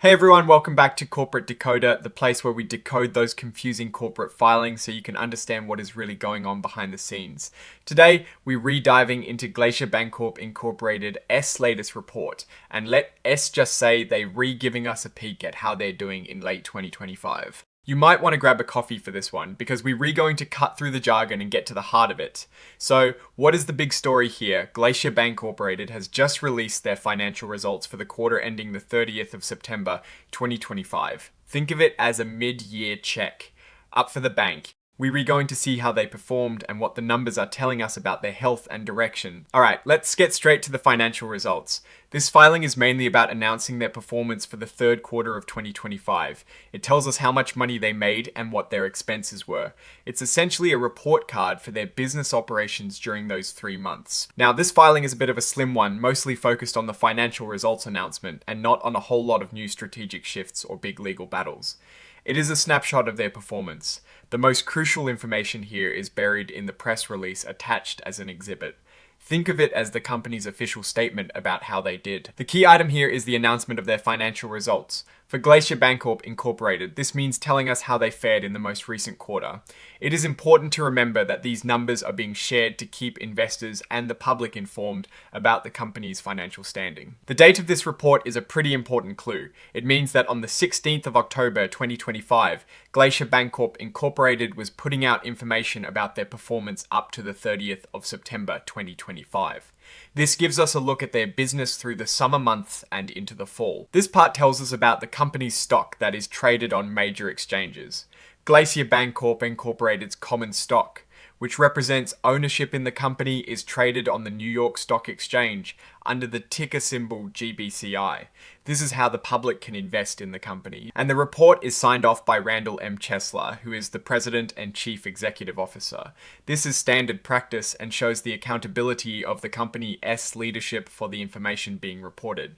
Hey everyone, welcome back to Corporate Decoder, the place where we decode those confusing corporate filings so you can understand what is really going on behind the scenes. Today, we're re-diving into Glacier Bancorp Incorporated S latest report, and let S just say they're re-giving us a peek at how they're doing in late 2025. You might want to grab a coffee for this one, because we're going to cut through the jargon and get to the heart of it. So, what is the big story here? Glacier Bancorp has just released their financial results for the quarter ending the 30th of September 2025. Think of it as a mid-year check. Up for the bank. We're going to see how they performed and what the numbers are telling us about their health and direction. Alright, let's get straight to the financial results. This filing is mainly about announcing their performance for the third quarter of 2025. It tells us how much money they made and what their expenses were. It's essentially a report card for their business operations during those 3 months. Now, this filing is a bit of a slim one, mostly focused on the financial results announcement and not on a whole lot of new strategic shifts or big legal battles. It is a snapshot of their performance. The most crucial information here is buried in the press release attached as an exhibit. Think of it as the company's official statement about how they did. The key item here is the announcement of their financial results. For Glacier Bancorp Incorporated, this means telling us how they fared in the most recent quarter. It is important to remember that these numbers are being shared to keep investors and the public informed about the company's financial standing. The date of this report is a pretty important clue. It means that on the 16th of October 2025, Glacier Bancorp Incorporated was putting out information about their performance up to the 30th of September 2025. This gives us a look at their business through the summer months and into the fall. This part tells us about the company's stock that is traded on major exchanges. Glacier Bancorp Incorporated's common stock, which represents ownership in the company, is traded on the New York Stock Exchange under the ticker symbol GBCI. This is how the public can invest in the company. And the report is signed off by Randall M. Chesler, who is the President and Chief Executive Officer. This is standard practice and shows the accountability of the company S leadership for the information being reported.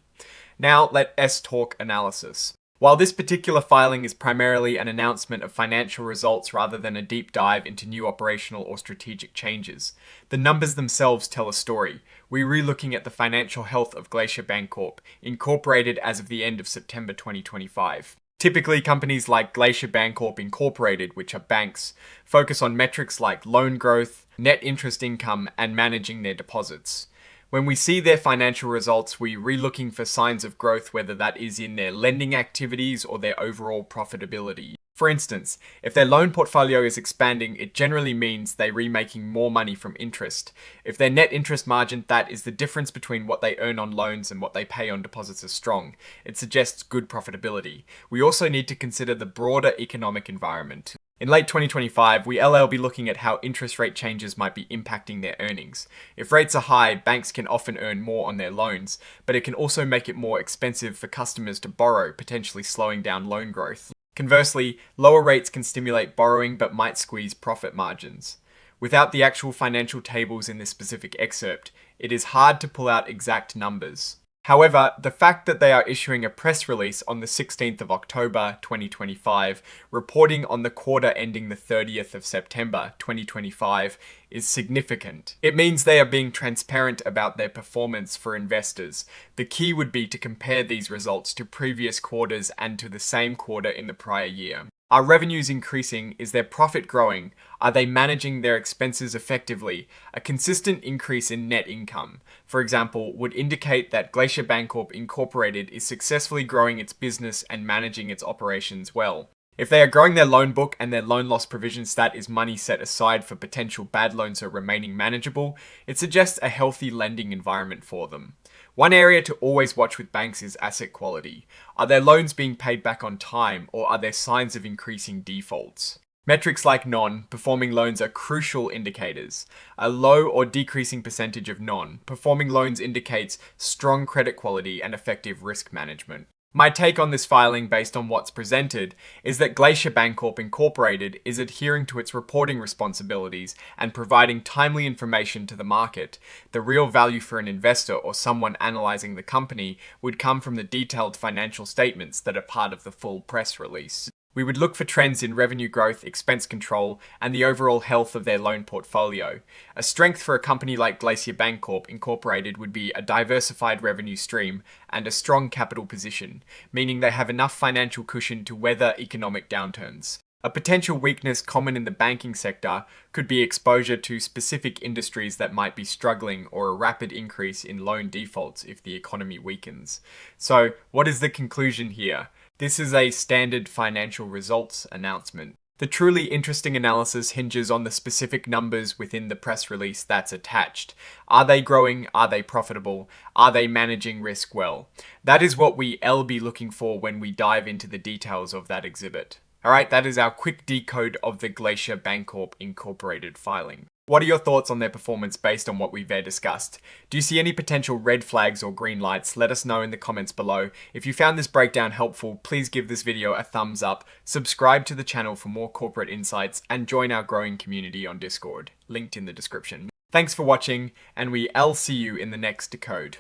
Now let S talk analysis. While this particular filing is primarily an announcement of financial results rather than a deep dive into new operational or strategic changes, the numbers themselves tell a story. We're re-looking at the financial health of Glacier Bancorp, incorporated as of the end of September 2025. Typically, companies like Glacier Bancorp Incorporated, which are banks, focus on metrics like loan growth, net interest income, and managing their deposits. When we see their financial results, we're re-looking for signs of growth, whether that is in their lending activities or their overall profitability. For instance, if their loan portfolio is expanding, it generally means they're remaking more money from interest. If their net interest margin, that is the difference between what they earn on loans and what they pay on deposits, is strong, it suggests good profitability. We also need to consider the broader economic environment. In late 2025, we'll be looking at how interest rate changes might be impacting their earnings. If rates are high, banks can often earn more on their loans, but it can also make it more expensive for customers to borrow, potentially slowing down loan growth. Conversely, lower rates can stimulate borrowing but might squeeze profit margins. Without the actual financial tables in this specific excerpt, it is hard to pull out exact numbers. However, the fact that they are issuing a press release on the 16th of October 2025, reporting on the quarter ending the 30th of September 2025, is significant. It means they are being transparent about their performance for investors. The key would be to compare these results to previous quarters and to the same quarter in the prior year. Are revenues increasing? Is their profit growing? Are they managing their expenses effectively? A consistent increase in net income, for example, would indicate that Glacier Bancorp Incorporated is successfully growing its business and managing its operations well. If they are growing their loan book and their loan loss provision stat is money set aside for potential bad loans are remaining manageable, it suggests a healthy lending environment for them. One area to always watch with banks is asset quality. Are their loans being paid back on time, or are there signs of increasing defaults? Metrics like non-performing loans are crucial indicators. A low or decreasing percentage of non-performing loans indicates strong credit quality and effective risk management. My take on this filing, based on what's presented, is that Glacier Bancorp Incorporated is adhering to its reporting responsibilities and providing timely information to the market. The real value for an investor or someone analyzing the company would come from the detailed financial statements that are part of the full press release. We would look for trends in revenue growth, expense control, and the overall health of their loan portfolio. A strength for a company like Glacier Bancorp Incorporated would be a diversified revenue stream and a strong capital position, meaning they have enough financial cushion to weather economic downturns. A potential weakness common in the banking sector could be exposure to specific industries that might be struggling or a rapid increase in loan defaults if the economy weakens. So, what is the conclusion here? This is a standard financial results announcement. The truly interesting analysis hinges on the specific numbers within the press release that's attached. Are they growing? Are they profitable? Are they managing risk well? That is what we'll be looking for when we dive into the details of that exhibit. Alright, that is our quick decode of the Glacier Bancorp Incorporated filing. What are your thoughts on their performance based on what we've discussed? Do you see any potential red flags or green lights? Let us know in the comments below. If you found this breakdown helpful, please give this video a thumbs up, subscribe to the channel for more corporate insights, and join our growing community on Discord, linked in the description. Thanks for watching, and we'll see you in the next decode.